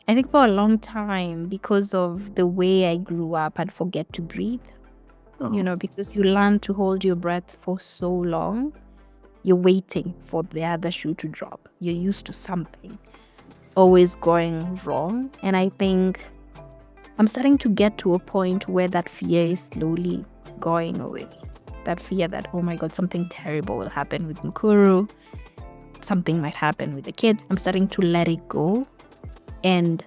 I think for a long time, because of the way I grew up, I'd forget to breathe, Oh. because you learn to hold your breath for so long. You're waiting for the other shoe to drop. You're used to something always going wrong. And I think I'm starting to get to a point where that fear is slowly going away. That fear that, oh my God, something terrible will happen with Mukuru, something might happen with the kids. I'm starting to let it go and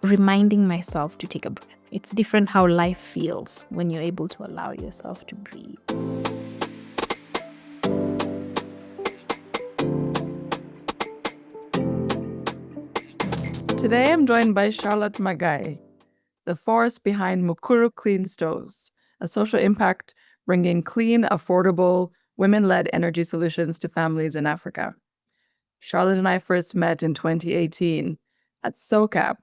reminding myself to take a breath. It's different how life feels when you're able to allow yourself to breathe. Today I'm joined by Charlotte Magayi, the force behind Mukuru Clean Stoves, a social impact bringing clean, affordable, women-led energy solutions to families in Africa. Charlotte and I first met in 2018 at SOCAP,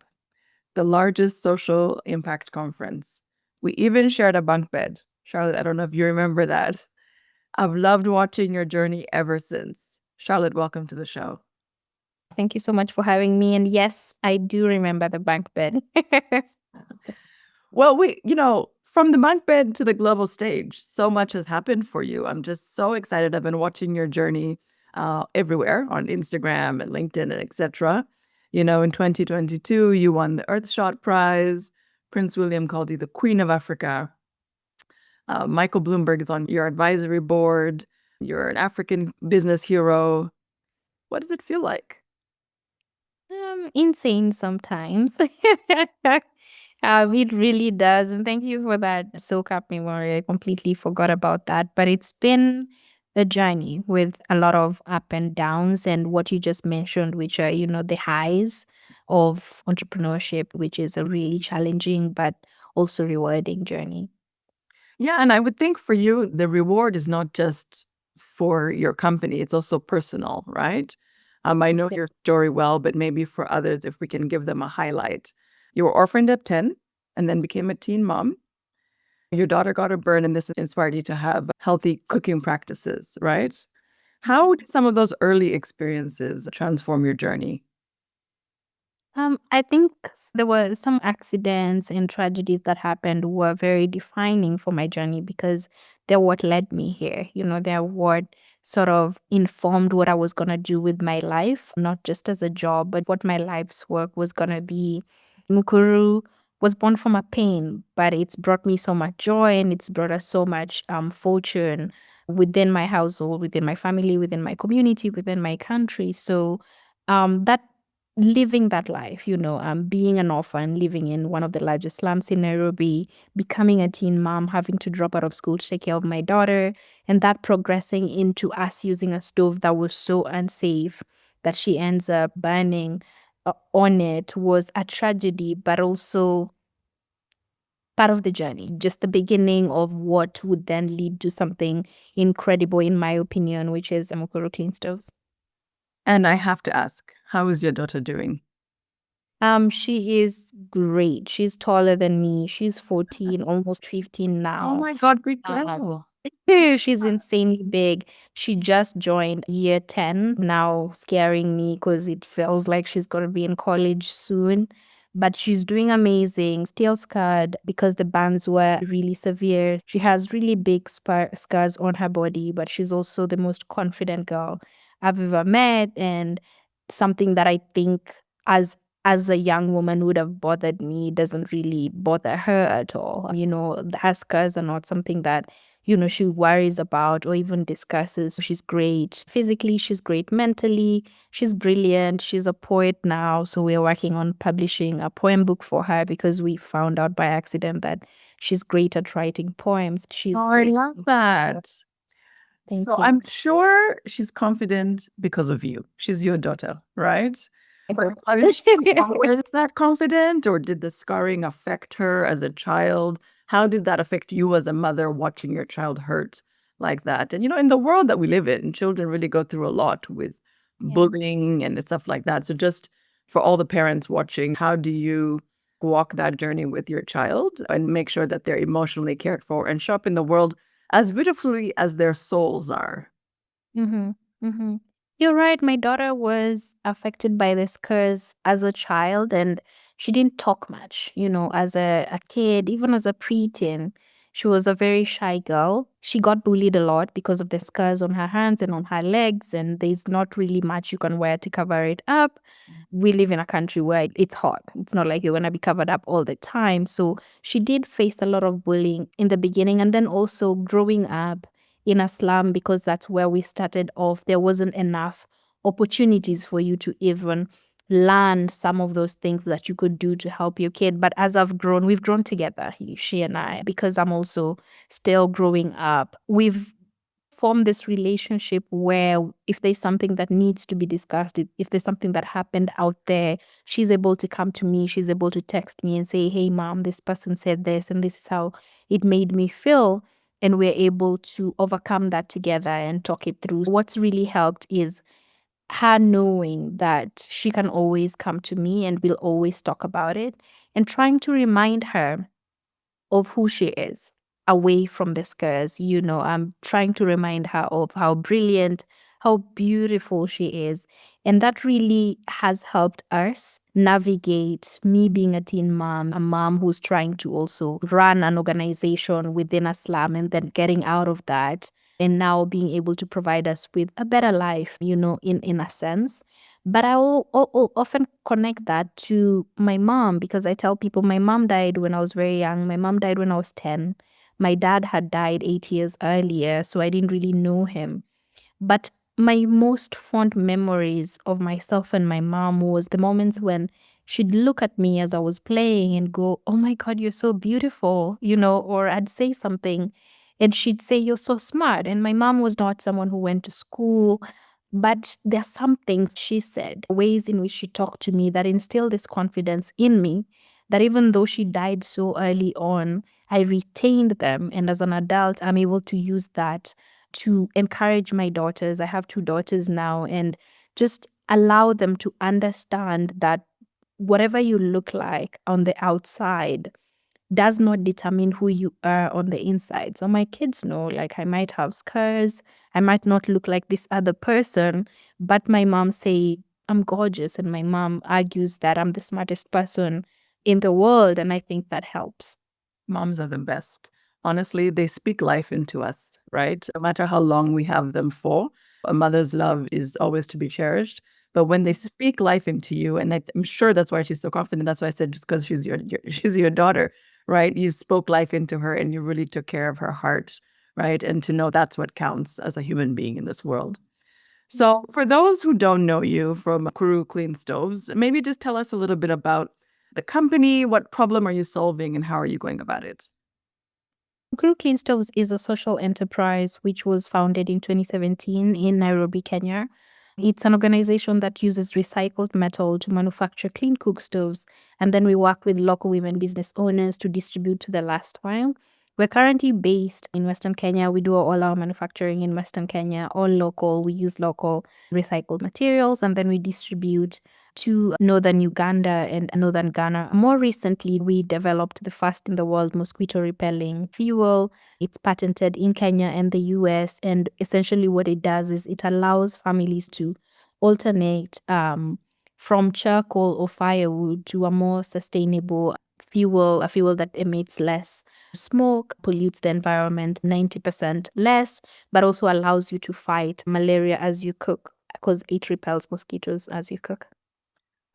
the largest social impact conference. We even shared a bunk bed. Charlotte, I don't know if you remember that. I've loved watching your journey ever since. Charlotte, welcome to the show. Thank you so much for having me. And yes, I do remember the bunk bed. Well, from the bunk bed to the global stage, so much has happened for you. I'm just so excited. I've been watching your journey everywhere on Instagram and LinkedIn and etc. In 2022, you won the Earthshot Prize. Prince William called you the Queen of Africa. Michael Bloomberg is on your advisory board. You're an African business hero. What does it feel like? Insane sometimes. It really does. And thank you for that SoCap memory. I completely forgot about that. But it's been a journey with a lot of up and downs, and what you just mentioned, which are, the highs of entrepreneurship, which is a really challenging but also rewarding journey. Yeah, and I would think for you, the reward is not just for your company, it's also personal, right? I know your story well, but maybe for others, if we can give them a highlight. You were orphaned at 10 and then became a teen mom. Your daughter got a burn, and this inspired you to have healthy cooking practices, right? How did some of those early experiences transform your journey? I think there were some accidents and tragedies that happened were very defining for my journey, because they're what led me here. They're what sort of informed what I was going to do with my life, not just as a job, but what my life's work was going to be. Mukuru was born from a pain, but it's brought me so much joy, and it's brought us so much fortune within my household, within my family, within my community, within my country. So that living that life, being an orphan, living in one of the largest slums in Nairobi, becoming a teen mom, having to drop out of school to take care of my daughter, and that progressing into us using a stove that was so unsafe that she ends up burning on it was a tragedy, but also part of the journey, just the beginning of what would then lead to something incredible, in my opinion, which is Mukuru Clean Stoves. And I have to ask, how is your daughter doing? She is great. She's taller than me. She's 14, almost 15 Oh now. my God, great Uh, girl. she's insanely big. She just joined year 10, now scaring me because it feels like she's going to be in college soon. But she's doing amazing. Still scarred because the burns were really severe. She has really big scars on her body, but she's also the most confident girl I've ever met. And something that I think as a young woman would have bothered me doesn't really bother her at all. Her scars are not something that she worries about or even discusses. She's great physically, she's great mentally, she's brilliant. She's a poet now. So we're working on publishing a poem book for her because we found out by accident that she's great at writing poems. She's Oh, I great. love that. Thank So you. I'm sure she's confident because of you. She's your daughter, right? But is she always that confident, or did the scarring affect her as a child? How did that affect you as a mother watching your child hurt like that? And in the world that we live in, children really go through a lot with bullying and stuff like that. So just for all the parents watching, how do you walk that journey with your child and make sure that they're emotionally cared for and show up in the world as beautifully as their souls are? Mm-hmm. Mm-hmm. You're right. My daughter was affected by this curse as a child, and she didn't talk much, as a kid, even as a preteen. She was a very shy girl. She got bullied a lot because of the scars on her hands and on her legs, and there's not really much you can wear to cover it up. We live in a country where it's hot. It's not like you're going to be covered up all the time. So she did face a lot of bullying in the beginning, and then also growing up in a slum, because that's where we started off. There wasn't enough opportunities for you to even learn some of those things that you could do to help your kid. But as I've grown, we've grown together, she and I, because I'm also still growing up. We've formed this relationship where if there's something that needs to be discussed, if there's something that happened out there, she's able to come to me, she's able to text me and say, hey, mom, this person said this, and this is how it made me feel. And we're able to overcome that together and talk it through. What's really helped is her knowing that she can always come to me and we'll always talk about it, and trying to remind her of who she is away from the scars. I'm trying to remind her of how brilliant, how beautiful she is. And that really has helped us navigate me being a teen mom, a mom who's trying to also run an organization within a slum and then getting out of that and now being able to provide us with a better life, in a sense. But I will often connect that to my mom, because I tell people my mom died when I was very young. My mom died when I was 10. My dad had died 8 years earlier, so I didn't really know him. But my most fond memories of myself and my mom was the moments when she'd look at me as I was playing and go, oh my God, you're so beautiful, or I'd say something and she'd say, you're so smart. And my mom was not someone who went to school, but there are some things she said, ways in which she talked to me that instilled this confidence in me that even though she died so early on, I retained them. And as an adult, I'm able to use that to encourage my daughters. I have 2 daughters now, and just allow them to understand that whatever you look like on the outside does not determine who you are on the inside. So my kids know, like, I might have scars, I might not look like this other person, but my mom say I'm gorgeous, and my mom argues that I'm the smartest person in the world, and I think that helps. Moms are the best. Honestly, they speak life into us, right? No matter how long we have them for, a mother's love is always to be cherished. But when they speak life into you, and I'm sure that's why she's so confident. That's why I said just because she's your daughter, right? You spoke life into her, and you really took care of her heart, right? And to know that's what counts as a human being in this world. So, for those who don't know you from Mukuru Clean Stoves, maybe just tell us a little bit about the company. What problem are you solving, and how are you going about it? Mukuru Clean Stoves is a social enterprise which was founded in 2017 in Nairobi, Kenya. It's an organization that uses recycled metal to manufacture clean cook stoves, and then we work with local women business owners to distribute to the last mile. We're currently based in Western Kenya. We do all our manufacturing in Western Kenya, all local. We use local recycled materials, and then we distribute to northern Uganda and northern Ghana. More recently, we developed the first in the world mosquito repelling fuel. It's patented in Kenya and the US. And essentially, what it does is it allows families to alternate from charcoal or firewood to a more sustainable fuel, a fuel that emits less smoke, pollutes the environment 90% less, but also allows you to fight malaria as you cook, because it repels mosquitoes as you cook.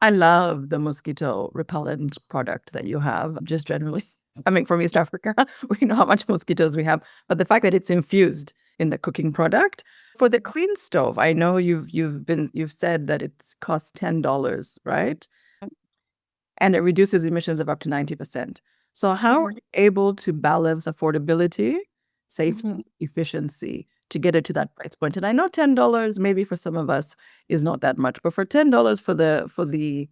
I love the mosquito repellent product that you have, just generally. I mean, from East Africa, we know how much mosquitoes we have, but the fact that it's infused in the cooking product. For the clean stove, I know you've said that it's cost $10, right? And it reduces emissions of up to 90%. So how are you able to balance affordability, safety, efficiency to get it to that price point? And I know $10 maybe for some of us is not that much, but for $10 for the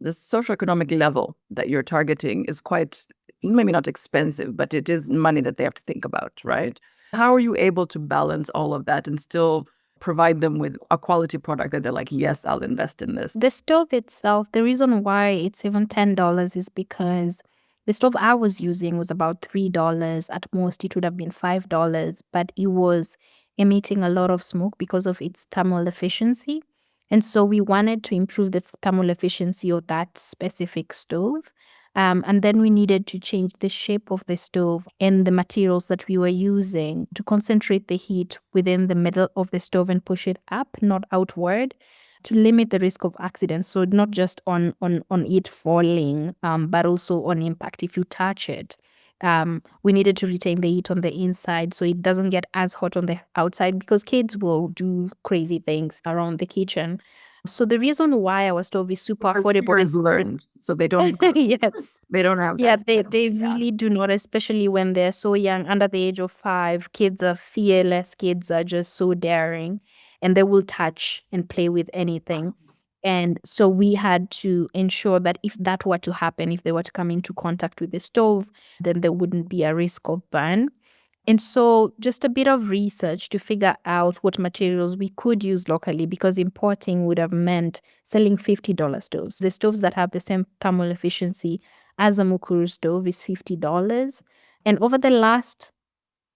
socioeconomic level that you're targeting is quite, maybe not expensive, but it is money that they have to think about, right? How are you able to balance all of that and still provide them with a quality product that they're like, yes, I'll invest in this? The stove itself, the reason why it's even $10 is because the stove I was using was about $3. At most, it would have been $5, but it was emitting a lot of smoke because of its thermal efficiency. And so we wanted to improve the thermal efficiency of that specific stove. And then we needed to change the shape of the stove and the materials that we were using to concentrate the heat within the middle of the stove and push it up, not outward, to limit the risk of accidents. So not just on it falling, but also on impact if you touch it. We needed to retain the heat on the inside so it doesn't get as hot on the outside, because kids will do crazy things around the kitchen. So the reason why our stove is super affordable is learned, so they don't. yes. They don't have Yeah, that. they really do not, especially when they're so young, under the age of 5. Kids are fearless, kids are just so daring, and they will touch and play with anything. And so we had to ensure that if that were to happen, if they were to come into contact with the stove, then there wouldn't be a risk of burn. And so just a bit of research to figure out what materials we could use locally, because importing would have meant selling $50 stoves. The stoves that have the same thermal efficiency as a Mukuru stove is $50. And over the last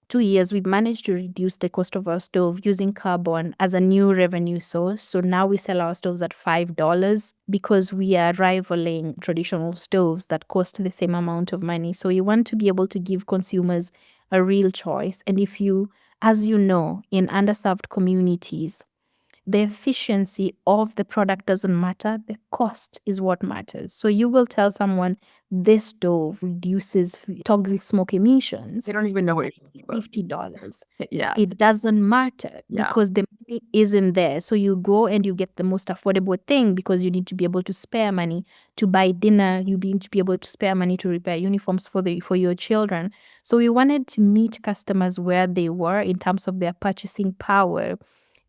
2 years, we've managed to reduce the cost of our stove using carbon as a new revenue source. So now we sell our stoves at $5 because we are rivaling traditional stoves that cost the same amount of money. So we want to be able to give consumers a real choice. And if you, as you know, in underserved communities, the efficiency of the product doesn't matter. The cost is what matters. So you will tell someone this stove reduces toxic smoke emissions. They don't even know what you're talking about. $50. Yeah. It doesn't matter because the money isn't there. So you go and you get the most affordable thing because you need to be able to spare money to buy dinner. You need to be able to spare money to repair uniforms for your children. So we wanted to meet customers where they were in terms of their purchasing power.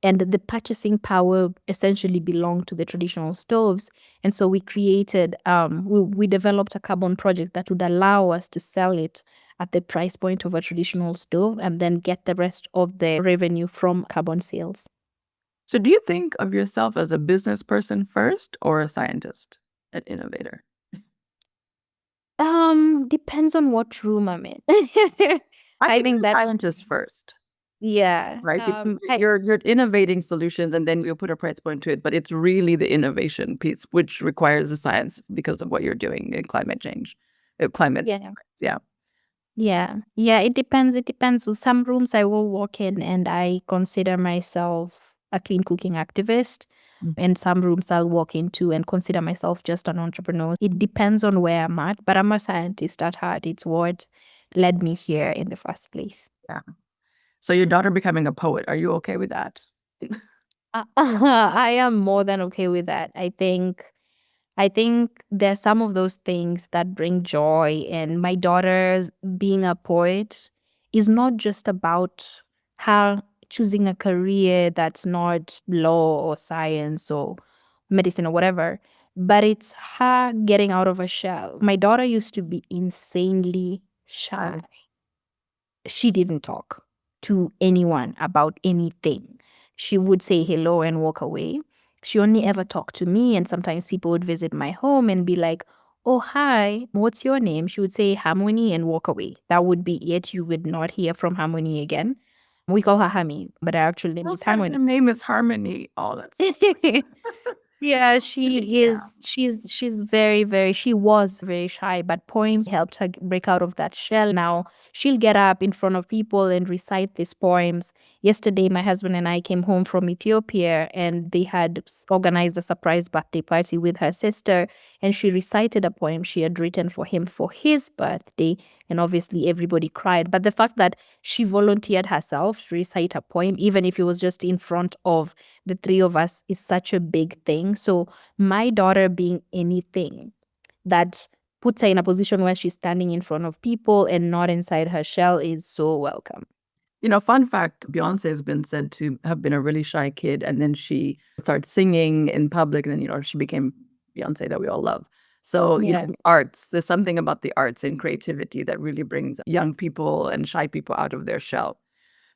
And the purchasing power essentially belonged to the traditional stoves. And so we created, we developed a carbon project that would allow us to sell it at the price point of a traditional stove and then get the rest of the revenue from carbon sales. So do you think of yourself as a business person first or a scientist, an innovator? Depends on what room I'm in. I think that scientist first. Yeah. Right? You're innovating solutions and then you'll put a price point to it, but it's really the innovation piece, which requires the science because of what you're doing in climate change. Climate. Yeah. Yeah, it depends. It depends. With some rooms I will walk in and I consider myself a clean cooking activist. And some rooms I'll walk into and consider myself just an entrepreneur. It depends on where I'm at, but I'm a scientist at heart. It's what led me here in the first place. Yeah. So your daughter becoming a poet, are you okay with that? I am more than okay with that. I think there's some of those things that bring joy, and my daughter's being a poet is not just about her choosing a career that's not law or science or medicine or whatever, but it's her getting out of a shell. My daughter used to be insanely shy. She didn't talk to anyone about anything. She would say hello and walk away. She only ever talked to me, and sometimes people would visit my home and be like, "Oh, hi, what's your name?" She would say Harmony and walk away. That would be it. You would not hear from Harmony again. We call her Hami, but her actual name is Harmony. Her name is Harmony. Oh, that's Yeah, she is. She's very, very. She was very shy, but poems helped her break out of that shell. Now she'll get up in front of people and recite these poems. Yesterday, my husband and I came home from Ethiopia, and they had organized a surprise birthday party with her sister, and she recited a poem she had written for him for his birthday, and obviously everybody cried. But the fact that she volunteered herself to recite a poem, even if it was just in front of the three of us, is such a big thing. So my daughter being anything that puts her in a position where she's standing in front of people and not inside her shell is so welcome. Fun fact, Beyonce has been said to have been a really shy kid, and then she started singing in public, and then, she became Beyonce that we all love. So, arts, there's something about the arts and creativity that really brings young people and shy people out of their shell.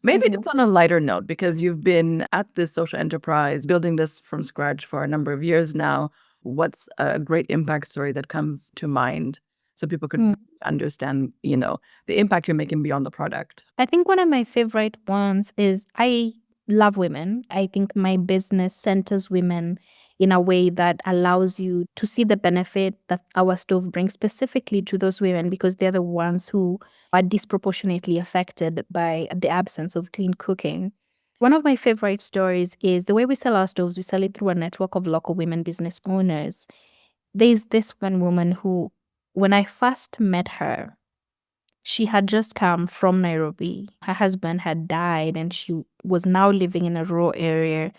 Maybe just on a lighter note, because you've been at this social enterprise, building this from scratch for a number of years now. What's a great impact story that comes to mind so people can understand, the impact you're making beyond the product? I think one of my favorite ones is I love women. I think my business centers women in a way that allows you to see the benefit that our stove brings specifically to those women, because they're the ones who are disproportionately affected by the absence of clean cooking. One of my favorite stories is the way we sell our stoves. We sell it through a network of local women business owners. There's this one woman who, when I first met her, she had just come from Nairobi. Her husband had died and she was now living in a rural area.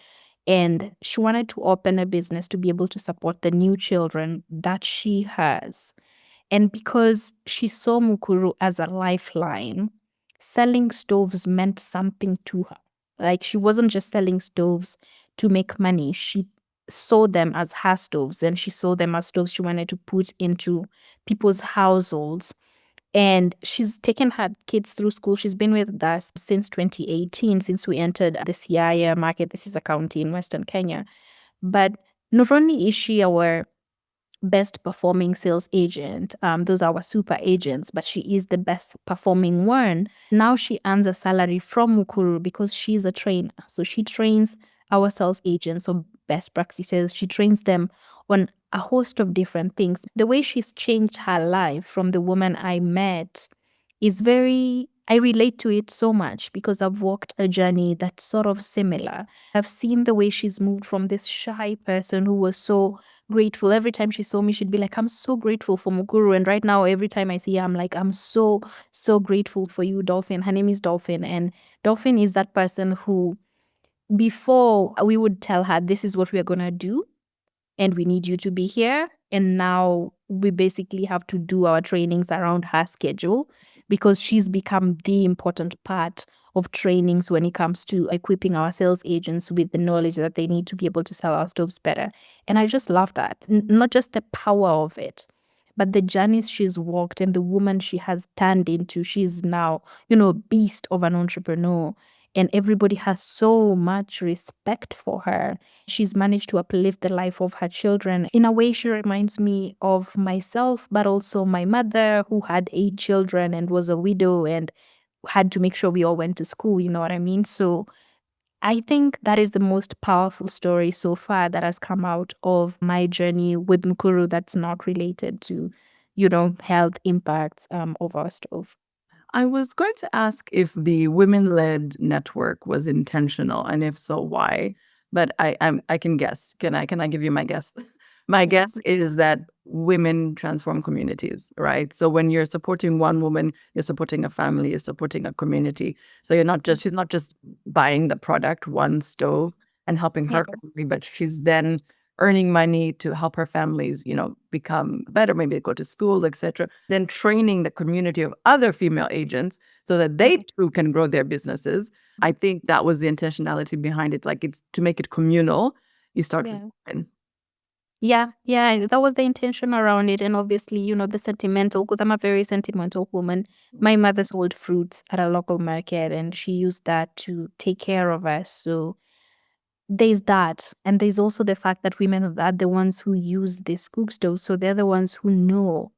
And she wanted to open a business to be able to support the new children that she has. And because she saw Mukuru as a lifeline, selling stoves meant something to her. Like, she wasn't just selling stoves to make money. She saw them as her stoves, and she saw them as stoves she wanted to put into people's households. And she's taken her kids through school. She's been with us since 2018, since we entered the Siaya market. This is a county in Western Kenya. But not only is she our best performing sales agent, those are our super agents, but she is the best performing one. Now she earns a salary from Mukuru because she's a trainer. So she trains our sales agents on best practices. She trains them on a host of different things. The way she's changed her life from the woman I met is I relate to it so much because I've walked a journey that's sort of similar. I've seen the way she's moved from this shy person who was so grateful. Every time she saw me, she'd be like, I'm so grateful for Mukuru. And right now, every time I see her, I'm like, I'm so, so grateful for you, Dolphin. Her name is Dolphin. And Dolphin is that person who, before we would tell her, this is what we're going to do, and we need you to be here. And now we basically have to do our trainings around her schedule because she's become the important part of trainings when it comes to equipping our sales agents with the knowledge that they need to be able to sell our stoves better. And I just love that. Not just the power of it, but the journeys she's walked and the woman she has turned into. She's now, beast of an entrepreneur. And everybody has so much respect for her. She's managed to uplift the life of her children. In a way, she reminds me of myself, but also my mother, who had 8 children and was a widow and had to make sure we all went to school. You know what I mean? So I think that is the most powerful story so far that has come out of my journey with Mukuru that's not related to, health impacts of our stove. I was going to ask if the women-led network was intentional, and if so, why? But I can guess. Can I give you my guess? My guess is that women transform communities, right? So when you're supporting one woman, you're supporting a family, you're supporting a community. So she's not just buying the product, one stove, and helping her family, but she's then earning money to help her families, become better, maybe go to school, etc. Then training the community of other female agents so that they too can grow their businesses. I think that was the intentionality behind it. Like, it's to make it communal. You start with women. Yeah, that was the intention around it. And obviously, the sentimental, because I'm a very sentimental woman. My mother sold fruits at a local market and she used that to take care of us. So there's that. And there's also the fact that women are the ones who use this cook stove. So they're the ones who know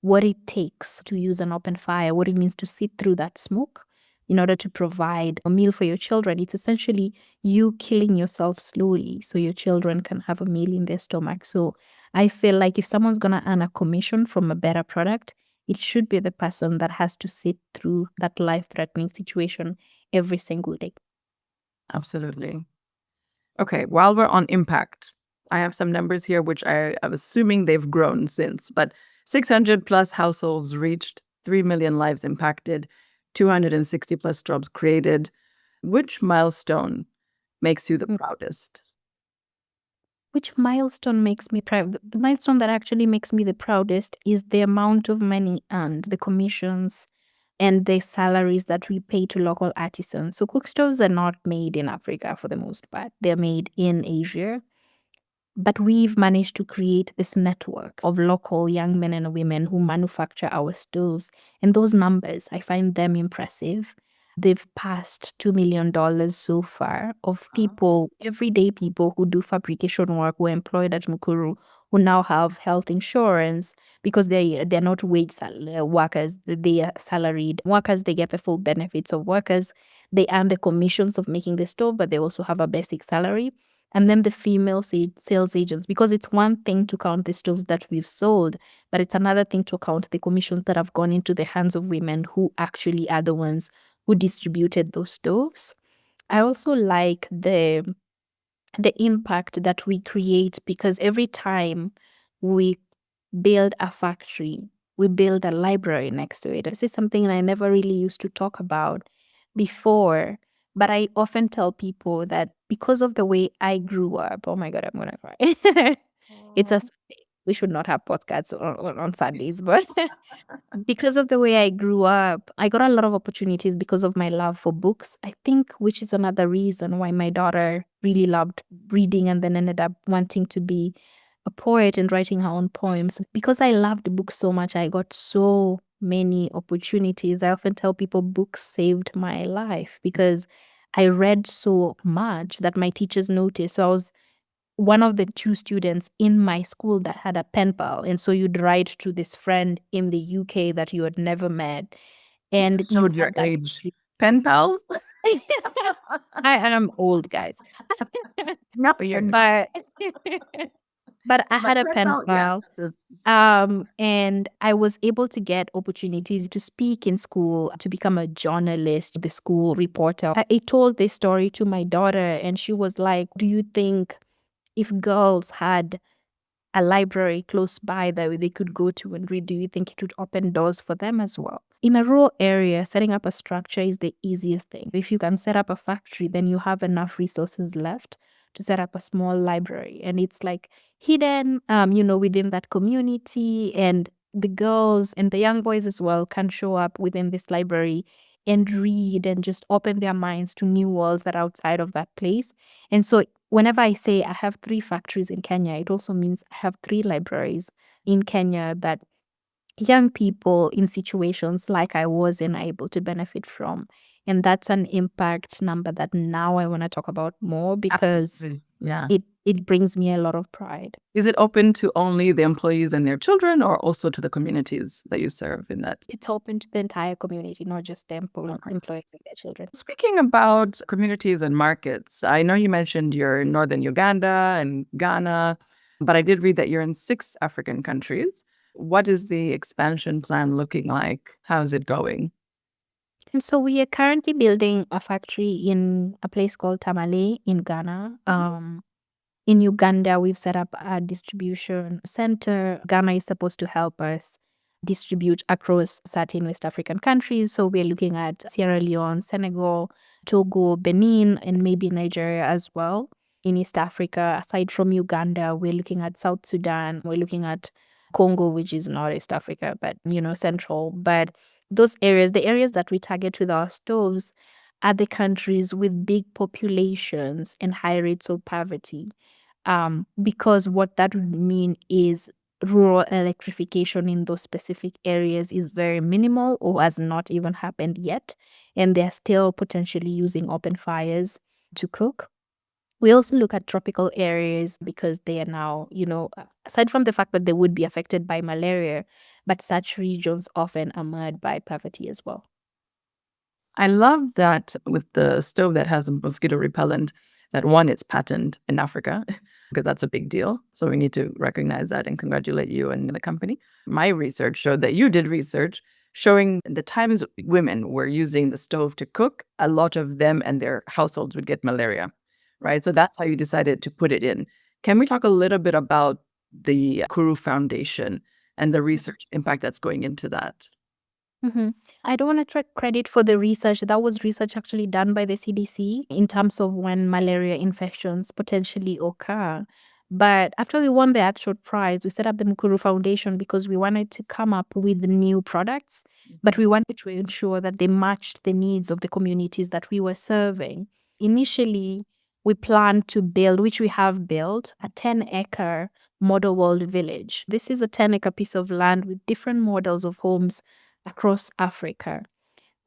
what it takes to use an open fire, what it means to sit through that smoke in order to provide a meal for your children. It's essentially you killing yourself slowly so your children can have a meal in their stomach. So I feel like if someone's going to earn a commission from a better product, it should be the person that has to sit through that life-threatening situation every single day. Absolutely. Okay, while we're on impact, I have some numbers here, which I'm assuming they've grown since, but 600 plus households reached, 3 million lives impacted, 260 plus jobs created. Which milestone makes you the proudest? Which milestone makes me proud? The milestone that actually makes me the proudest is the amount of money earned, the commissions, and the salaries that we pay to local artisans. So cook stoves are not made in Africa for the most part. They're made in Asia. But we've managed to create this network of local young men and women who manufacture our stoves. And those numbers, I find them impressive. They've passed $2 million so far of people, everyday people who do fabrication work, who are employed at Mukuru, who now have health insurance because they're not workers, they are salaried workers. They get the full benefits of workers. They earn the commissions of making the stove, but they also have a basic salary. And then the female sales agents, because it's one thing to count the stoves that we've sold, but it's another thing to count the commissions that have gone into the hands of women who actually are the ones who distributed those stoves. I also like the impact that we create, because every time we build a factory, we build a library next to it. This is something I never really used to talk about before, but I often tell people that because of the way I grew up, oh my God, I'm gonna cry. It's a Sunday. We should not have podcasts on Sundays, but because of the way I grew up, I got a lot of opportunities because of my love for books, I think, which is another reason why my daughter really loved reading and then ended up wanting to be a poet and writing her own poems. Because I loved books so much, I got so many opportunities. I often tell people books saved my life because I read so much that my teachers noticed. So I was one of the two students in my school that had a pen pal. And so you'd write to this friend in the UK that you had never met. And you Showed your had that. age. Pen pals? I am old, guys. No, you're but but I had but a pen pen pal, yeah. pal. This- And I was able to get opportunities to speak in school, to become a journalist, the school reporter. I told this story to my daughter, and she was like, "Do you think if girls had a library close by that they could go to and read, do you think it would open doors for them as well?" In a rural area, setting up a structure is the easiest thing. If you can set up a factory, then you have enough resources left to set up a small library. And it's like hidden, within that community. And the girls and the young boys as well can show up within this library and read and just open their minds to new worlds that are outside of that place. And so whenever I say I have 3 factories in Kenya, it also means I have 3 libraries in Kenya that young people in situations like I was in are able to benefit from. And that's an impact number that now I want to talk about more because Absolutely. Yeah. it brings me a lot of pride. Is it open to only the employees and their children or also to the communities that you serve in that? It's open to the entire community, not just the employees and their children. Speaking about communities and markets, I know you mentioned you're in northern Uganda and Ghana, but I did read that you're in 6 African countries. What is the expansion plan looking like? How's it going? And so we are currently building a factory in a place called Tamale in Ghana. In Uganda, we've set up a distribution center. Ghana is supposed to help us distribute across certain West African countries. So we're looking at Sierra Leone, Senegal, Togo, Benin, and maybe Nigeria as well. In East Africa, aside from Uganda, we're looking at South Sudan, we're looking at Congo, which is not East Africa, but central. But those areas, the areas that we target with our stoves, are the countries with big populations and high rates of poverty. Because what that would mean is rural electrification in those specific areas is very minimal or has not even happened yet. And they're still potentially using open fires to cook. We also look at tropical areas because they are now, aside from the fact that they would be affected by malaria, but such regions often are marred by poverty as well. I love that with the stove that has a mosquito repellent, that one, it's patent in Africa, because that's a big deal. So we need to recognize that and congratulate you and the company. My research showed that you did research showing the times women were using the stove to cook, a lot of them and their households would get malaria, right? So that's how you decided to put it in. Can we talk a little bit about the Kuru Foundation and the research impact that's going into that? hmm I don't want to take credit for the research. That was research actually done by the CDC in terms of when malaria infections potentially occur. But after we won the actual prize, we set up the Mukuru Foundation because we wanted to come up with new products, but we wanted to ensure that they matched the needs of the communities that we were serving. Initially, we planned to build, which we have built, a 10-acre model world village. This is a 10-acre piece of land with different models of homes across Africa.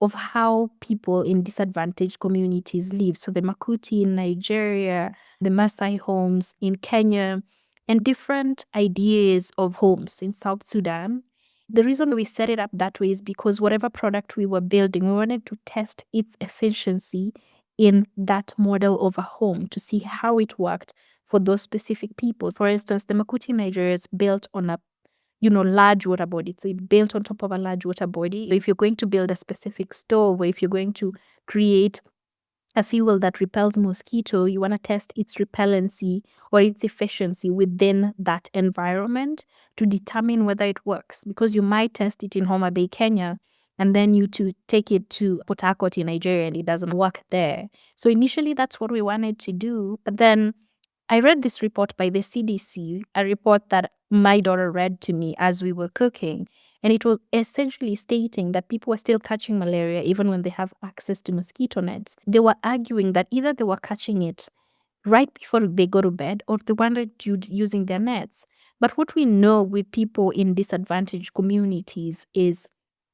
of how people in disadvantaged communities live. So the Makuti in Nigeria, the Maasai homes in Kenya, and different ideas of homes in South Sudan. The reason we set it up that way is because whatever product we were building, we wanted to test its efficiency in that model of a home to see how it worked for those specific people. For instance, the Makuti in Nigeria is built on a large water body. It's built on top of a large water body. If you're going to build a specific stove, or if you're going to create a fuel that repels mosquito, you want to test its repellency or its efficiency within that environment to determine whether it works. Because you might test it in Homa Bay, Kenya, and then you to take it to Port Harcourt in Nigeria and it doesn't work there. So initially that's what we wanted to do. But then I read this report by the CDC, a report that my daughter read to me as we were cooking. And it was essentially stating that people were still catching malaria even when they have access to mosquito nets. They were arguing that either they were catching it right before they go to bed or they weren't using their nets. But what we know with people in disadvantaged communities is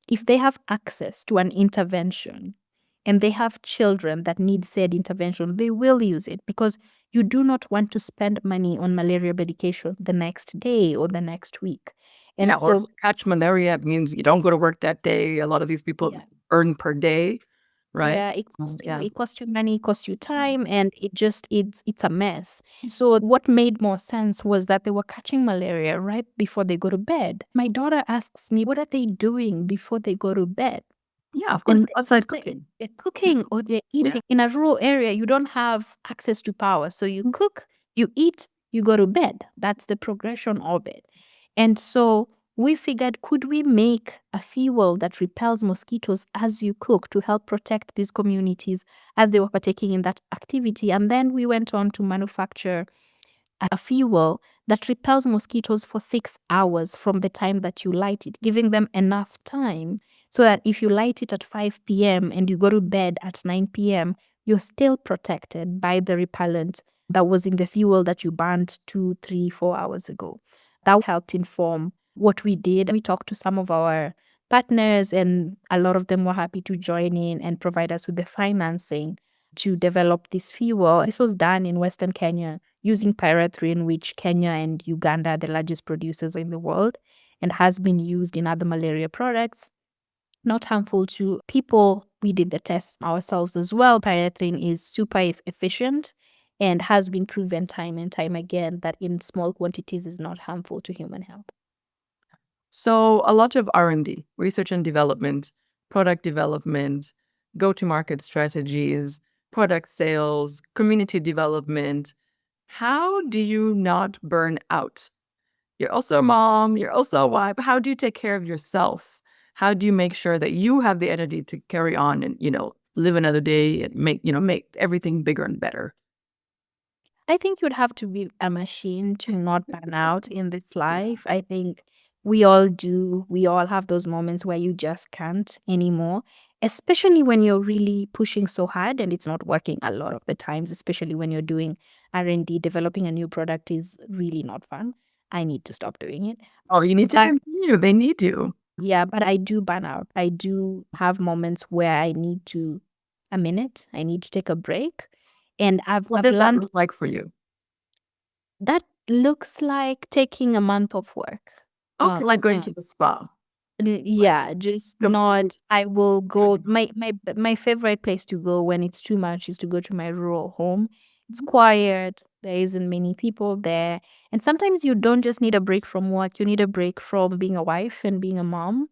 if they have access to an intervention and they have children that need said intervention, they will use it because you do not want to spend money on malaria medication the next day or the next week. And Yeah, or so catch malaria means you don't go to work that day. A lot of these people yeah, earn per day, right? yeah, it costs you, Yeah. it costs you money, it costs you time, and it's a mess. So what made more sense was that they were catching malaria right before they go to bed. My daughter asks me, what are they doing before they go to bed? Yeah, of course, And outside cooking. they're cooking or they're eating. In a rural area, you don't have access to power. So you cook, you eat, you go to bed. That's the progression of it. And so we figured, could we make a fuel that repels mosquitoes as you cook to help protect these communities as they were partaking in that activity? And then we went on to manufacture a fuel that repels mosquitoes for 6 hours from the time that you light it, giving them enough time so that if you light it at 5 p.m. and you go to bed at 9 p.m., you're still protected by the repellent that was in the fuel that you burned 2, 3, 4 hours ago. That helped inform what we did. We talked to some of our partners, and a lot of them were happy to join in and provide us with the financing to develop this fuel. This was done in Western Kenya using pyrethrin, which Kenya and Uganda are the largest producers in the world, and has been used in other malaria products. Not harmful to people. We did the test ourselves as well. Pyrethrin is super efficient and has been proven time and time again that in small quantities is not harmful to human health. So a lot of R&D, research and development, product development, go-to-market strategies, product sales, community development. How do you not burn out? You're also a mom, you're also a wife. How do you take care of yourself? How do you make sure that you have the energy to carry on and, live another day and make everything bigger and better? I think you'd have to be a machine to not burn out in this life. I think we all do. We all have those moments where you just can't anymore, especially when you're really pushing so hard and it's not working a lot of the times, especially when you're doing R&D. Developing a new product is really not fun. I need to stop doing it. Oh, you need to continue. They need you. Yeah, but I do burn out. I do have moments where I need to a minute. I need to take a break. And What I've does that learned look like for you? that looks like taking a month of work. Okay, like going to the spa. Yeah, just Yep. not. I will go. My favorite place to go when it's too much is to go to my rural home. It's quiet. There isn't many people there, and sometimes you don't just need a break from work. You need a break from being a wife and being a mom.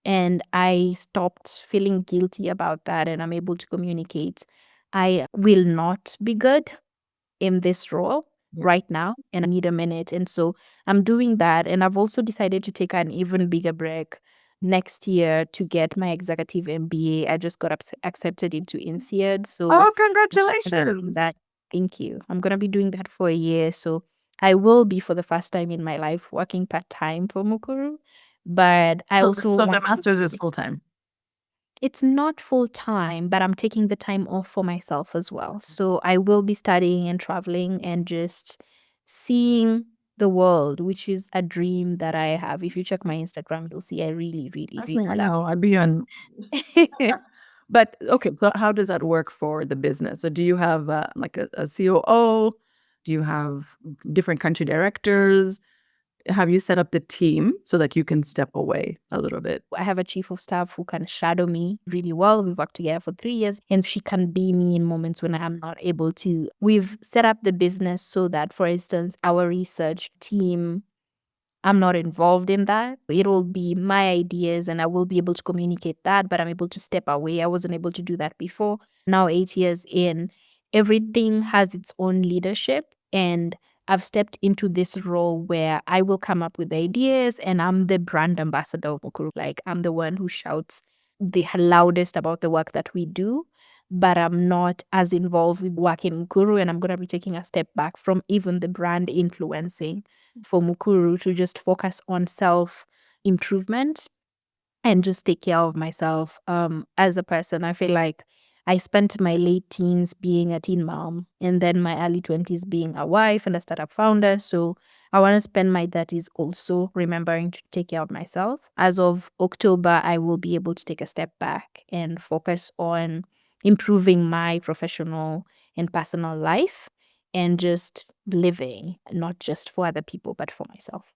And I stopped feeling guilty about that, and I'm able to communicate. I will not be good in this role Yeah. right now and I need a minute. And so I'm doing that. And I've also decided to take an even bigger break next year to get my executive MBA. I just got accepted into INSEAD. So Oh, doing congratulations. that. Thank you. I'm going to be doing that for a year. So I will be, for the first time in my life, working part-time for Mukuru. But I also So the master's is full time. it's not full time, but I'm taking the time off for myself as well. So I will be studying and traveling and just seeing the world, which is a dream that I have. If you check my Instagram, you'll see I really, really, Trust really me, I love know. I'd be on. it. But okay, so how does that work for the business? So do you have like a COO? Do you have different country directors? Have you set up the team so that you can step away a little bit? I have a chief of staff who can shadow me really well. We've worked together for 3 years, and she can be me in moments when I am not able to. We've set up the business so that, for instance, our research team, I'm not involved in that. It'll be my ideas and I will be able to communicate that, but I'm able to step away. I wasn't able to do that before. Now, 8 years in, everything has its own leadership. And I've stepped into this role where I will come up with ideas and I'm the brand ambassador of Mukuru. Like, I'm the one who shouts the loudest about the work that we do, but I'm not as involved with work in Mukuru. And I'm going to be taking a step back from even the brand influencing for Mukuru to just focus on self improvement and just take care of myself as a person. I feel like I spent my late teens being a teen mom and then my early 20s being a wife and a startup founder. So I want to spend my 30s also remembering to take care of myself. As of October, I will be able to take a step back and focus on improving my professional and personal life and just living, not just for other people, but for myself.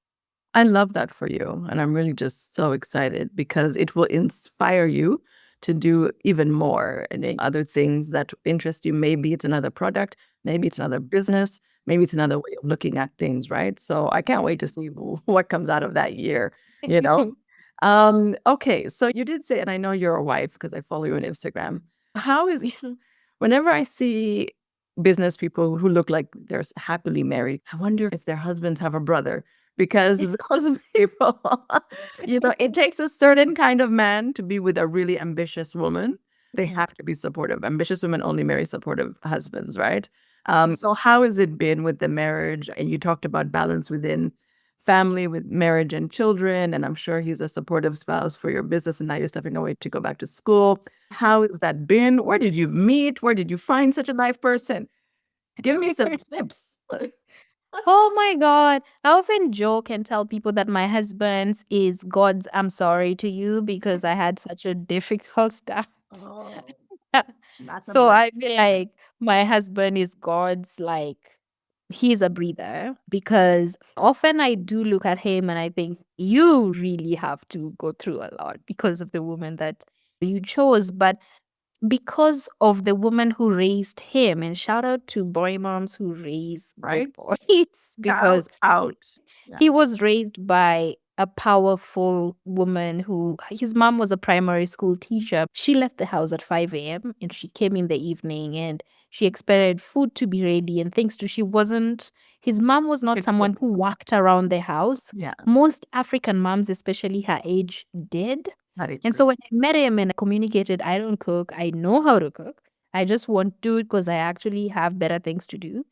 I love that for you. And I'm really just so excited because it will inspire you to do even more and other things that interest you. Maybe it's another product, maybe it's another business, maybe it's another way of looking at things, right? So I can't wait to see what comes out of that year, you know? Okay, so you did say, and I know you're a wife because I follow you on Instagram. How is whenever I see business people who look like they're happily married, I wonder if their husbands have a brother because those people, it takes a certain kind of man to be with a really ambitious woman. They have to be supportive. Ambitious women only marry supportive husbands, right? So how has it been with the marriage? And you talked about balance within family, with marriage and children. And I'm sure he's a supportive spouse for your business. And now you're stepping away to go back to school. How has that been? Where did you meet? Where did you find such a nice person? Give me some tips. Oh my God. I often joke and tell people that my husband is God's I'm sorry to you because I had such a difficult start. Oh, that's a So blessing. I feel like my husband is God's, like, he's a breather because often I do look at him and I think you really have to go through a lot because of the woman that you chose. But because of the woman who raised him, and shout out to boy moms who raise Right. good boys because Out. Yeah. he was raised by a powerful woman who his mom was a primary school teacher. She left the house at 5 a.m. and she came in the evening and she expected food to be ready and things to she wasn't his mom was not someone who walked around the house. Yeah. Most African moms, especially her age, did. That is And true. so when I met him and I communicated, I don't cook, I know how to cook. I just want to because I actually have better things to do.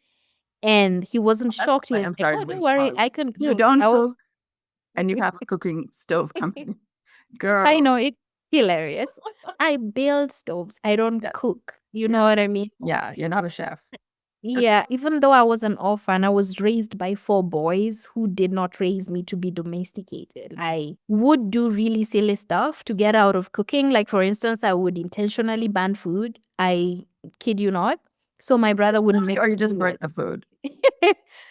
And he wasn't That's shocked. He why was I'm like, sorry. "Oh, don't Wait, worry, pause. I can You cook." don't I was cook and you have a cooking stove company. I Girl. know it's hilarious. I build stoves. I don't Yeah. cook. You Yeah. know what I mean? Yeah. You're not a chef. Yeah, even though I was an orphan, I was raised by 4 boys who did not raise me to be domesticated. I would do really silly stuff to get out of cooking. Like, for instance, I would intentionally ban food. I kid you not. So my brother wouldn't make Or you just food. burnt the food.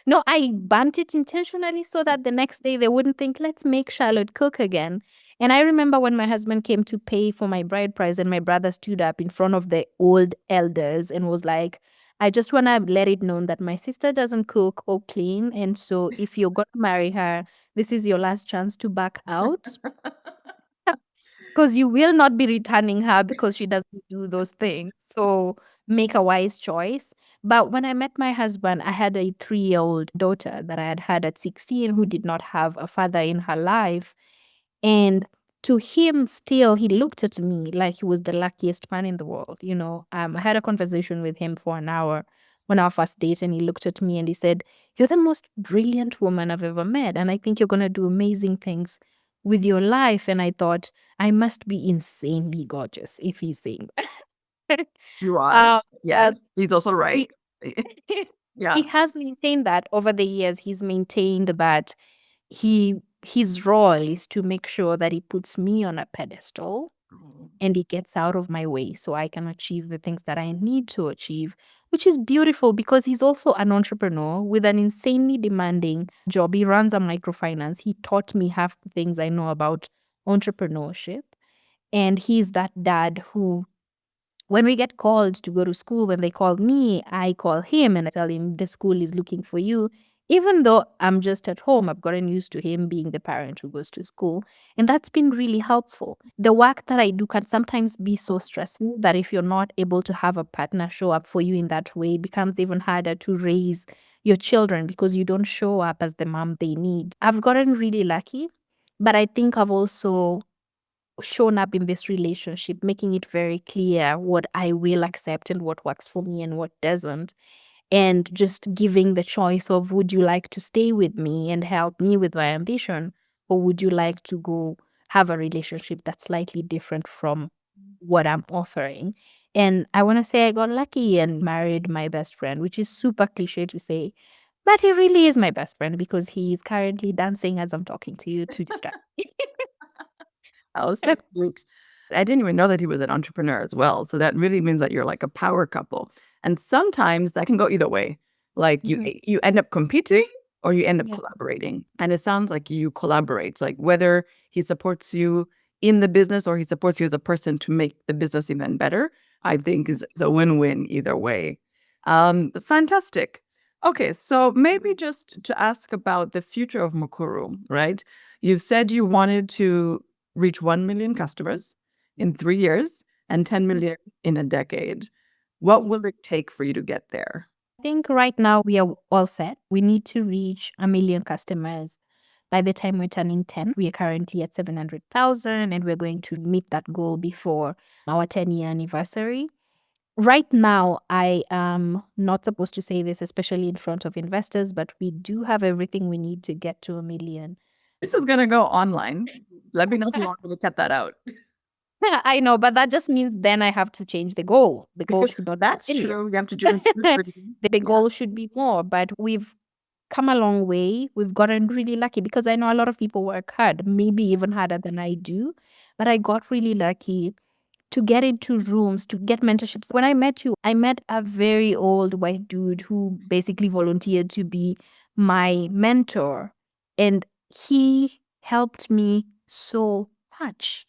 No, I burnt it intentionally so that the next day they wouldn't think, let's make Charlotte cook again. And I remember when my husband came to pay for my bride price and my brother stood up in front of the old elders and was like, I just want to let it known that my sister doesn't cook or clean. And so if you're going to marry her, this is your last chance to back out because you will not be returning her because she doesn't do those things. So make a wise choice. But when I met my husband, I had a 3-year-old daughter that I had had at 16 who did not have a father in her life. And to him, still, he looked at me like he was the luckiest man in the world. I had a conversation with him for an hour on our first date, and he looked at me and he said, "You're the most brilliant woman I've ever met. And I think you're going to do amazing things with your life." And I thought, I must be insanely gorgeous if he's saying that. You are. um, uh, Yes. He's also right. he, Yeah. He has maintained that over the years. He's maintained that his role is to make sure that he puts me on a pedestal and he gets out of my way so I can achieve the things that I need to achieve, which is beautiful because he's also an entrepreneur with an insanely demanding job. He runs a microfinance. He taught me half the things I know about entrepreneurship. And he's that dad who, when we get called to go to school, when they call me, I call him and I tell him the school is looking for you. Even though I'm just at home, I've gotten used to him being the parent who goes to school. And that's been really helpful. The work that I do can sometimes be so stressful that if you're not able to have a partner show up for you in that way, it becomes even harder to raise your children because you don't show up as the mom they need. I've gotten really lucky, but I think I've also shown up in this relationship, making it very clear what I will accept and what works for me and what doesn't. And just giving the choice of would you like to stay with me and help me with my ambition, or would you like to go have a relationship that's slightly different from what I'm offering? And I want to say I got lucky and married my best friend, which is super cliche to say, but he really is my best friend because he's currently dancing as I'm talking to you to distract. Oh, so cute. I didn't even know that he was an entrepreneur as well. So that really means that you're like a power couple. And sometimes that can go either way. Like Mhm. you end up competing or you end up Yeah. collaborating. And it sounds like you collaborate. Like whether he supports you in the business or he supports you as a person to make the business even better, I think is a win-win either way. Fantastic. Okay, so maybe just to ask about the future of Mukuru, right? You said you wanted to reach 1 million customers in 3 years and 10 million in a decade. What will it take for you to get there? I think right now we are all set. We need to reach a million customers by the time we're turning 10. We are currently at 700,000 and we're going to meet that goal before our 10-year anniversary. Right now, I am not supposed to say this, especially in front of investors, but we do have everything we need to get to a million. This is going to go online. Let me know if you want me to cut that out. I know, but that just means then I have to change the goal. The goal should not be That's a million. true. You have to do it. The goal should be more, but we've come a long way. We've gotten really lucky because I know a lot of people work hard, maybe even harder than I do. But I got really lucky to get into rooms, to get mentorships. When I met you, I met a very old white dude who basically volunteered to be my mentor. And he helped me so much.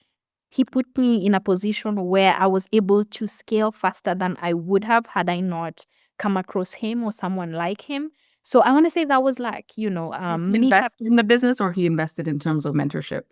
He put me in a position where I was able to scale faster than I would have had I not come across him or someone like him. So I want to say that was like, He me. invested in the business or he invested in terms of mentorship?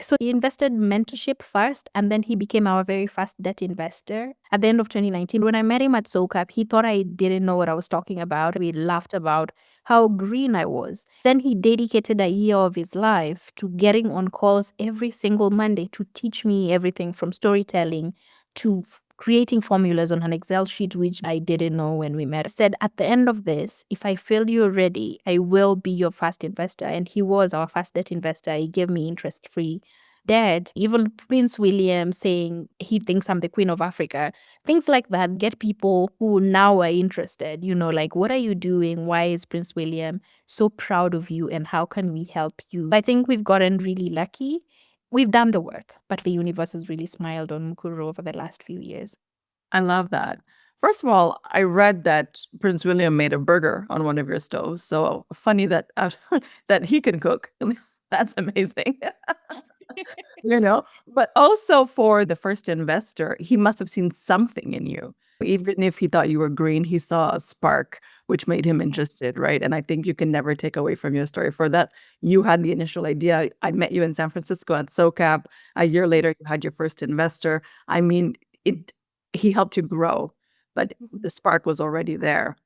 So he invested mentorship first, and then he became our very first debt investor at the end of 2019. When I met him at SoCap, he thought I didn't know what I was talking about. We laughed about how green I was. Then he dedicated a year of his life to getting on calls every single Monday to teach me everything from storytelling to creating formulas on an Excel sheet, which I didn't know when we met. He said, at the end of this, if I feel you already, I will be your first investor. And he was our first debt investor. He gave me interest free debt. Even Prince William saying he thinks I'm the Queen of Africa. Things like that get people who now are interested, like, what are you doing? Why is Prince William so proud of you? And how can we help you? I think we've gotten really lucky. We've done the work, but the universe has really smiled on Mukuru over the last few years. I love that. First of all, I read that Prince William made a burger on one of your stoves. So funny that that he can cook. That's amazing. But also for the first investor, he must have seen something in you. Even if he thought you were green, he saw a spark which made him interested, right? And I think you can never take away from your story for that. You had the initial idea. I met you in San Francisco at SoCap. A year later, you had your first investor. I mean, it he helped you grow, but the spark was already there.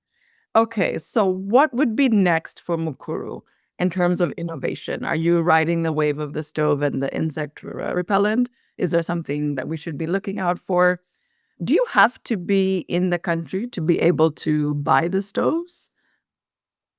Okay, so what would be next for Mukuru in terms of innovation? Are you riding the wave of the stove and the insect repellent? Is there something that we should be looking out for? Do you have to be in the country to be able to buy the stoves?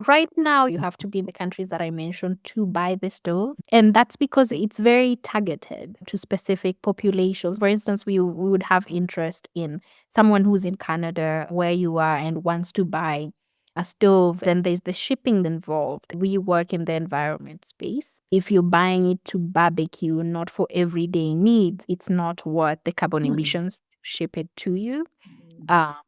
Right now, you have to be in the countries that I mentioned to buy the stove. And that's because it's very targeted to specific populations. For instance, we would have interest in someone who's in Canada, where you are, and wants to buy a stove, then there's the shipping involved. We work in the environment space. If you're buying it to barbecue, not for everyday needs, it's not worth the carbon emissions to ship it to you.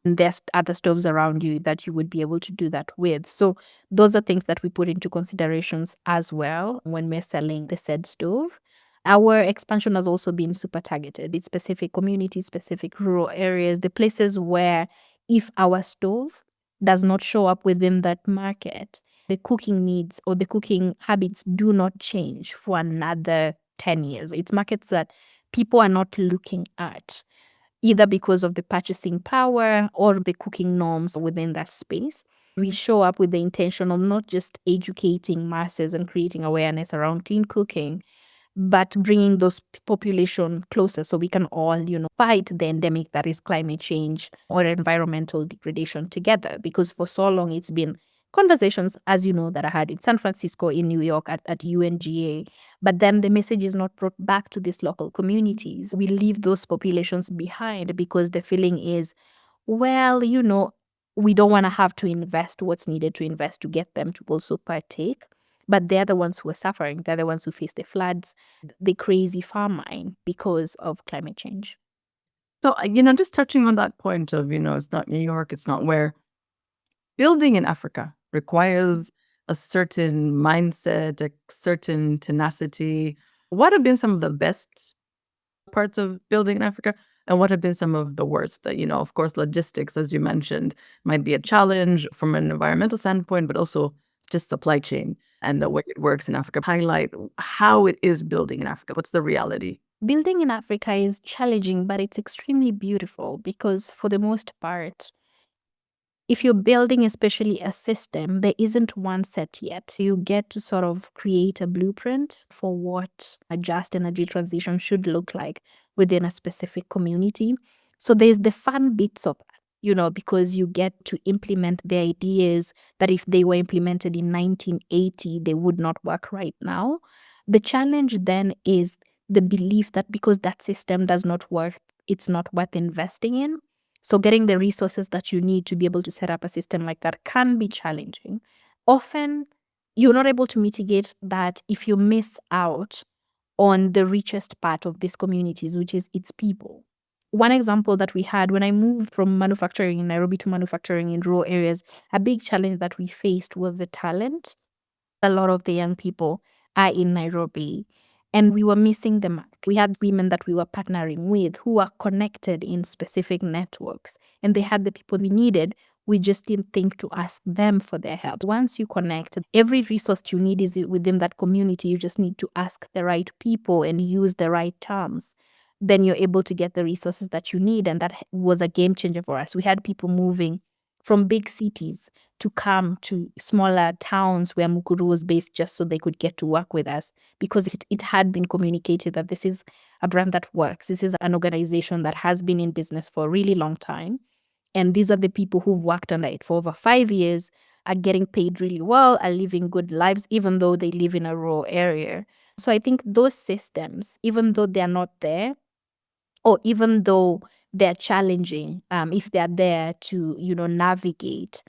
There's other stoves around you that you would be able to do that with. So those are things that we put into considerations as well when we're selling the said stove. Our expansion has also been super targeted. It's specific community, specific rural areas, the places where if our stove does not show up within that market, the cooking needs or the cooking habits do not change for another 10 years. It's markets that people are not looking at, either because of the purchasing power or the cooking norms within that space. We show up with the intention of not just educating masses and creating awareness around clean cooking, but bringing those population closer so we can all, fight the endemic that is climate change or environmental degradation together. Because for so long, it's been conversations, as you know, that I had in San Francisco, in New York, at UNGA. But then the message is not brought back to these local communities. We leave those populations behind because the feeling is, well, we don't want to have to invest what's needed to invest to get them to also partake. But they're the ones who are suffering. They're the ones who face the floods, the crazy famine because of climate change. So, just touching on that point of, it's not New York, it's not where. Building in Africa requires a certain mindset, a certain tenacity. What have been some of the best parts of building in Africa? And what have been some of the worst? That, of course, logistics, as you mentioned, might be a challenge from an environmental standpoint, but also just supply chain and the way it works in Africa. Highlight how it is building in Africa. What's the reality? Building in Africa is challenging, but it's extremely beautiful because for the most part, if you're building especially a system, there isn't one set yet. You get to sort of create a blueprint for what a just energy transition should look like within a specific community. So there's the fun bits of that, because you get to implement the ideas that if they were implemented in 1980, they would not work right now. The challenge then is the belief that because that system does not work, it's not worth investing in. So getting the resources that you need to be able to set up a system like that can be challenging. Often, you're not able to mitigate that if you miss out on the richest part of these communities, which is its people. One example that we had when I moved from manufacturing in Nairobi to manufacturing in rural areas, a big challenge that we faced was the talent. A lot of the young people are in Nairobi, and we were missing the mark. We had women that we were partnering with who are connected in specific networks, and they had the people we needed. We just didn't think to ask them for their help. Once you connect, every resource you need is within that community. You just need to ask the right people and use the right terms. Then you're able to get the resources that you need. And that was a game changer for us. We had people moving from big cities to come to smaller towns where Mukuru was based just so they could get to work with us, because it had been communicated that this is a brand that works. This is an organization that has been in business for a really long time. And these are the people who've worked under it for over 5 years, are getting paid really well, are living good lives, even though they live in a rural area. So I think those systems, even though they're not there, or even though they're challenging, if they're there to, navigate,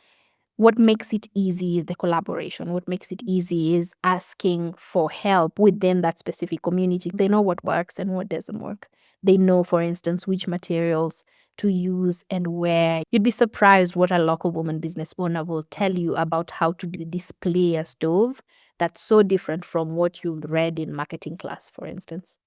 what makes it easy is the collaboration. What makes it easy is asking for help within that specific community. They know what works and what doesn't work. They know, for instance, which materials to use and where. You'd be surprised what a local woman business owner will tell you about how to display a stove that's so different from what you read in marketing class, for instance.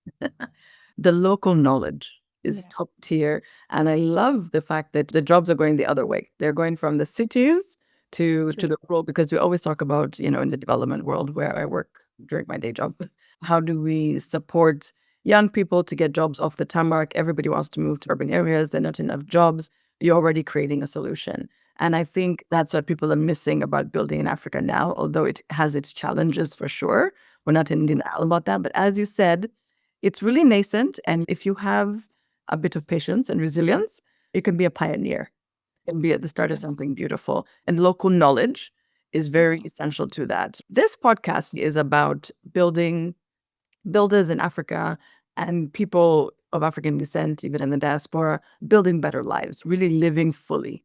The local knowledge is Yeah. top tier. And I love the fact that the jobs are going the other way. They're going from the cities to the rural, because we always talk about, in the development world where I work during my day job, how do we support young people to get jobs off the tarmac? Everybody wants to move to urban areas. There are not enough jobs. You're already creating a solution. And I think that's what people are missing about building in Africa now, although it has its challenges for sure. We're not in denial about that. But as you said, it's really nascent. And if you have a bit of patience and resilience, you can be a pioneer and be at the start of something beautiful. And local knowledge is very essential to that. This podcast is about building builders in Africa and people of African descent, even in the diaspora, building better lives, really living fully.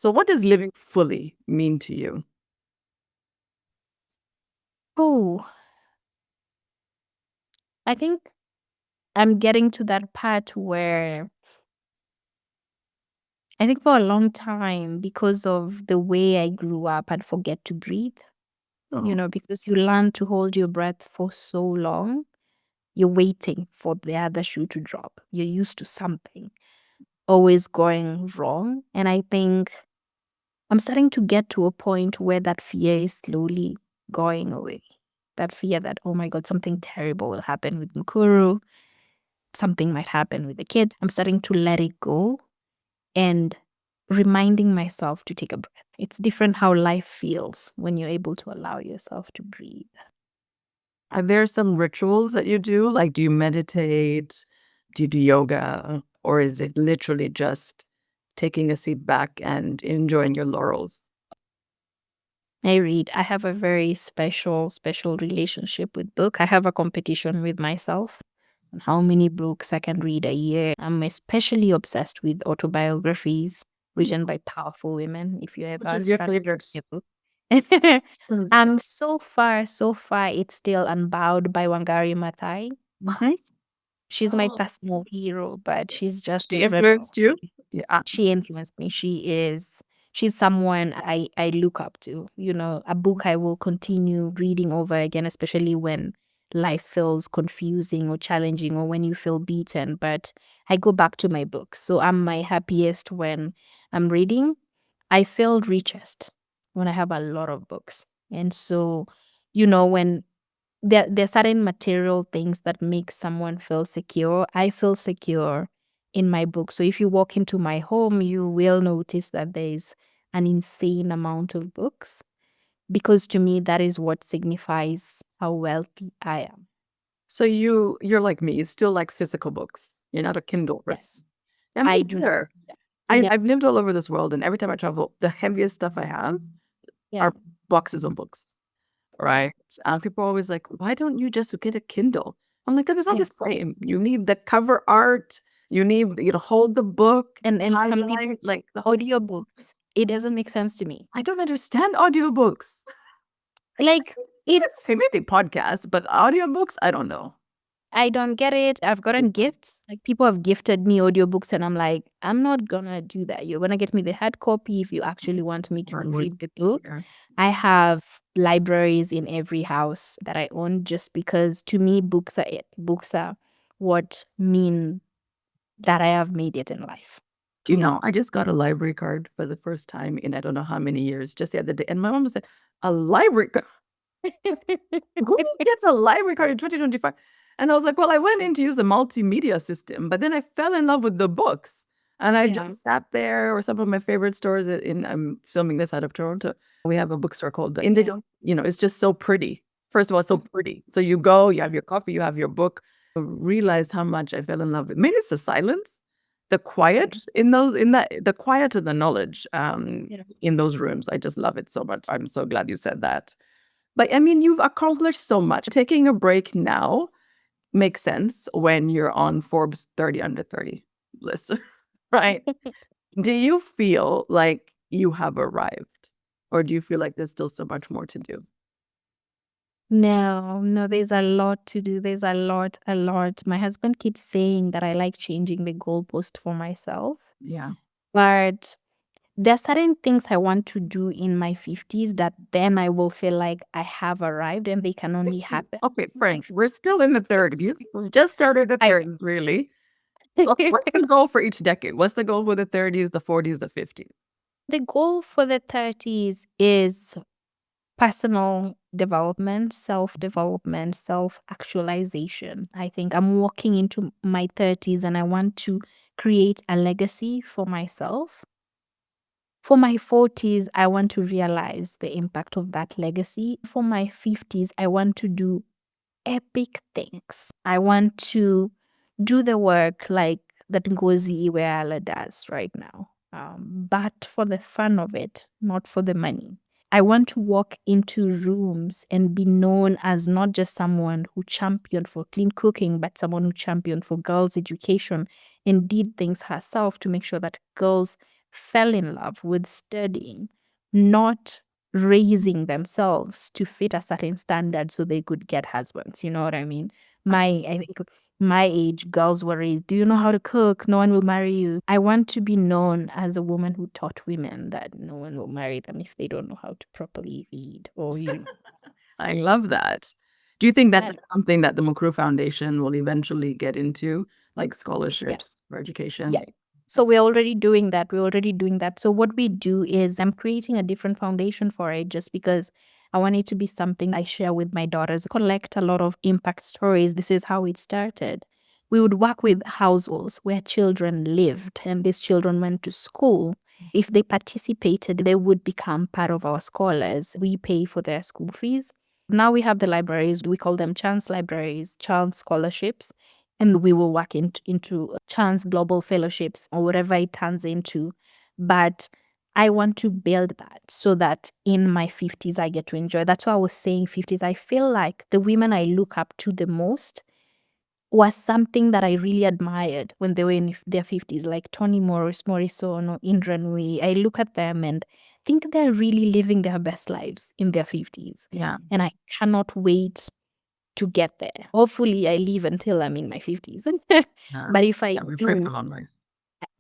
So what does living fully mean to you? Oh, I think I'm getting to that part where I think for a long time, because of the way I grew up, I'd forget to breathe, Oh, because you learn to hold your breath for so long. You're waiting for the other shoe to drop. You're used to something always going wrong. And I think I'm starting to get to a point where that fear is slowly going away. That fear that, oh my God, something terrible will happen with Mukuru, something might happen with the kids. I'm starting to let it go and reminding myself to take a breath. It's different how life feels when you're able to allow yourself to breathe. are there some rituals that you do? Like, do you meditate? Do you do yoga? Or is it literally just taking a seat back and enjoying your laurels? I read. I have a very special relationship with book. I have a competition with myself on how many books I can read a year. I'm especially obsessed with autobiographies written by powerful women. If you ever What is your try to favorite? read a book. And so far, it's still Unbowed by Wangari Maathai. Mine? She's my Oh, personal hero, but she's just she a rebel. influenced you? Yeah. She influenced me. She's someone I look up to. A book I will continue reading over again, especially when life feels confusing or challenging or when you feel beaten. But I go back to my books. So I'm my happiest when I'm reading. I feel richest when I have a lot of books. And so, when there are certain material things that make someone feel secure. I feel secure in my book. So if you walk into my home, you will notice that there's an insane amount of books because to me that is what signifies how wealthy I am. So you're like me. You still like physical books. You're not a Kindle person. Yes, And me I do. neither. Yeah, I've lived all over this world, and every time I travel, the heaviest stuff I have yeah. are boxes of books, right? People are always like, "Why don't you just get a Kindle?" I'm like, "It's not Yeah. the same. You need the cover art. You need you to hold the book, And some people highlight, like the whole." audiobooks. It doesn't make sense to me. I don't understand audiobooks. Like It's maybe podcasts, but audiobooks, I don't know. I don't get it. I've gotten gifts. Like people have gifted me audiobooks and I'm like, I'm not gonna do that. You're gonna get me the hard copy if you actually want me to read the book. Yeah. I have libraries in every house that I own just because to me books are it. Books are what mean that I have made it in life. I just got a library card for the first time in I don't know how many years, just the other day. And my mom said, "A library card? Who gets a library card in 2025?" And I was like, "Well, I went in to use the multimedia system, but then I fell in love with the books. And I Yeah. just sat there, or some of my favorite stores I'm filming this out of Toronto. We have a bookstore called the Indigo. It's just so pretty. First of all, it's so pretty. So you go, you have your coffee, you have your book. I realized how much I fell in love with. Maybe it's the silence, the quiet the quiet of the knowledge Yeah. in those rooms. I just love it so much. I'm so glad you said that. But I mean, you've accomplished so much. Taking a break now makes sense when you're on Forbes 30 under 30 list, right? Do you feel like you have arrived? Or do you feel like there's still so much more to do? No, there's a lot to do. There's a lot. My husband keeps saying that I like changing the goalpost for myself. Yeah. But there are certain things I want to do in my 50s that then I will feel like I have arrived and they can only happen. Okay, French, we're still in the 30s. We just started the I 30s, really. So what's the goal for each decade? What's the goal for the 30s, the 40s, the 50s? The goal for the 30s is personal development, self-development, self-actualization. I think I'm walking into my 30s and I want to create a legacy for myself. For my 40s, I want to realize the impact of that legacy. For my 50s, I want to do epic things. I want to do the work like that Ngozi Iweala does right now, but for the fun of it, not for the money. I want to walk into rooms and be known as not just someone who championed for clean cooking, but someone who championed for girls' education and did things herself to make sure that girls fell in love with studying, not raising themselves to fit a certain standard so they could get husbands. You know what I mean? I think my age, girls were raised, do you know how to cook? No one will marry you. I want to be known as a woman who taught women that no one will marry them if they don't know how to properly read or, I love that. Do you think that that. that's something that the Mukuru Foundation will eventually get into, like Yeah. scholarships for education? Yeah. So we're already doing that. We're already doing that. So what we do is I'm creating a different foundation for it just because I want it to be something I share with my daughters, collect a lot of impact stories. This is how it started. We would work with households where children lived and these children went to school. If they participated, they would become part of our scholars. We pay for their school fees. Now we have the libraries, we call them chance libraries, chance scholarships, and we will work into chance global fellowships or whatever it turns into. But I want to build that so that in my 50s, I get to enjoy. That's why I was saying 50s. I feel like the women I look up to the most was something that I really admired when they were in their 50s, like Toni Morrison or Indra Nooyi. I look at them and think they're really living their best lives in their 50s. Yeah. And I cannot wait to get there. Hopefully, I live until I'm in my 50s. But if I We pray for do, long life.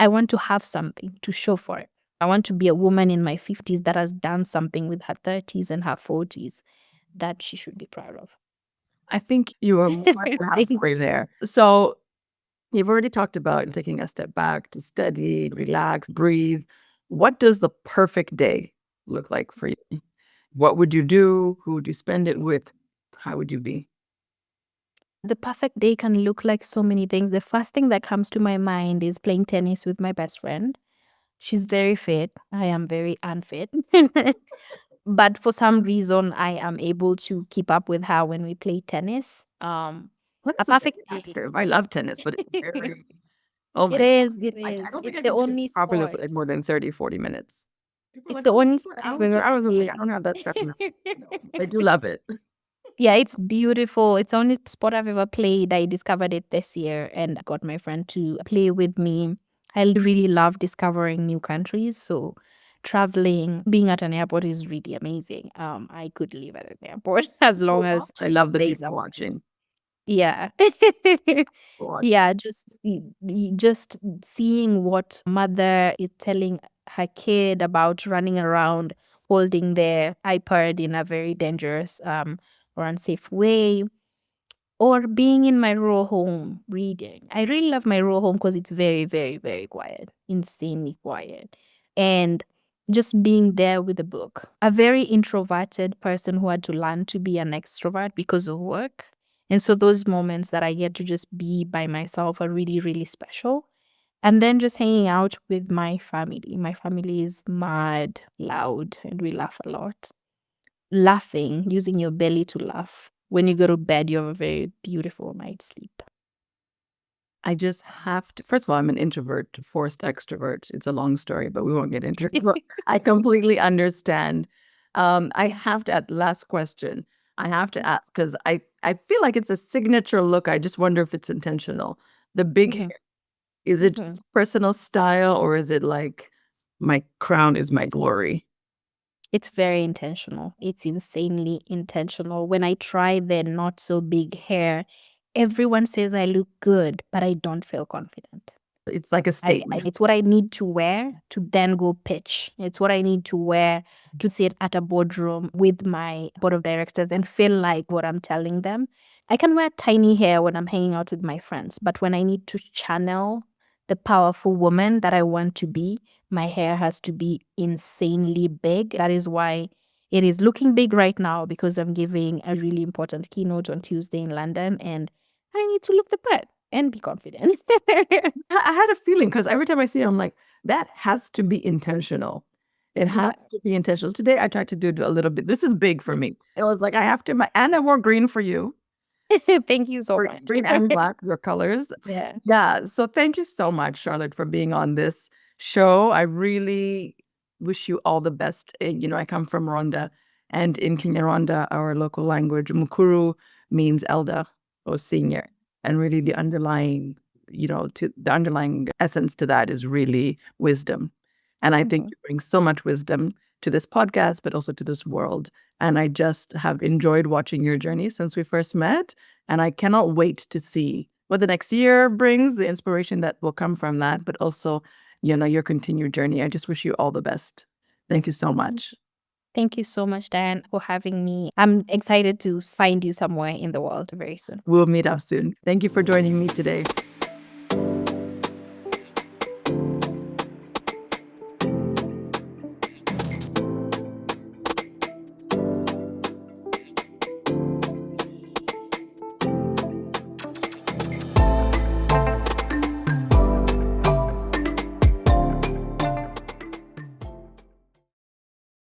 I want to have something to show for it. I want to be a woman in my 50s that has done something with her 30s and her 40s that she should be proud of. I think you are more than halfway there. So you've already talked about taking a step back to study, relax, breathe. What does the perfect day look like for you? What would you do? Who would you spend it with? How would you be? The perfect day can look like so many things. The first thing that comes to my mind is playing tennis with my best friend. She's very fit. I am very unfit. But for some reason, I am able to keep up with her when we play tennis. A That's very perfect day. active. I love tennis, but it's very, oh It my God. is. It I is. don't think It's I the can play only probably sport. like more than 30, 40 minutes. People are It's like, the oh, only for sport I've hours and ever hours. I'm like, I played. don't have that stuff. No, I do love it. Yeah, it's beautiful. It's the only sport I've ever played. I discovered it this year and got my friend to play with me. I really love discovering new countries. So traveling, being at an airport is really amazing. I could live at an airport as long as I love the there's people a watching. yeah. Watch. Yeah, just seeing what mother is telling her kid about running around holding their iPad in a very dangerous or unsafe way, or being in my rural home reading. I really love my rural home because it's very, very, very quiet, insanely quiet. And just being there with a book. A very introverted person who had to learn to be an extrovert because of work. And so those moments that I get to just be by myself are really, really special. And then just hanging out with my family. My family is mad, loud, and we laugh a lot. Laughing, using your belly to laugh. When you go to bed, you have a very beautiful night's sleep. I just have to. First of all, I'm an introvert, forced extrovert. It's a long story, but we won't get into it. But I completely understand. I have to, at last question, I have to ask because I feel like it's a signature look. I just wonder if it's intentional. The big Mhm, hair, is it mhm. just personal style or is it like my crown is my glory? It's very intentional. It's insanely intentional. When I try the not so big hair, everyone says I look good, but I don't feel confident. It's like a statement. It's what I need to wear to then go pitch. It's what I need to wear to sit at a boardroom with my board of directors and feel like what I'm telling them. I can wear tiny hair when I'm hanging out with my friends, but when I need to channel the powerful woman that I want to be, my hair has to be insanely big. That is why it is looking big right now because I'm giving a really important keynote on Tuesday in London and I need to look the part and be confident. I had a feeling because every time I see it, I'm like, that has to be intentional. It Yeah. has to be intentional. Today, I tried to do it a little bit. This is big for me. It was like, I have to, and I wore green for you, Thank you so much. green and black, your colors. Yeah. Yeah. So thank you so much, Charlotte, for being on this show. I really wish you all the best. I come from Rwanda, and in Kinyarwanda, our local language, Mukuru means elder or senior. And really the underlying essence to that is really wisdom. And I think you bring so much wisdom to this podcast, but also to this world. And I just have enjoyed watching your journey since we first met. And I cannot wait to see what the next year brings, the inspiration that will come from that, but also, your continued journey. I just wish you all the best. Thank you so much. Thank you so much, Diane, for having me. I'm excited to find you somewhere in the world very soon. We'll meet up soon. Thank you for joining me today.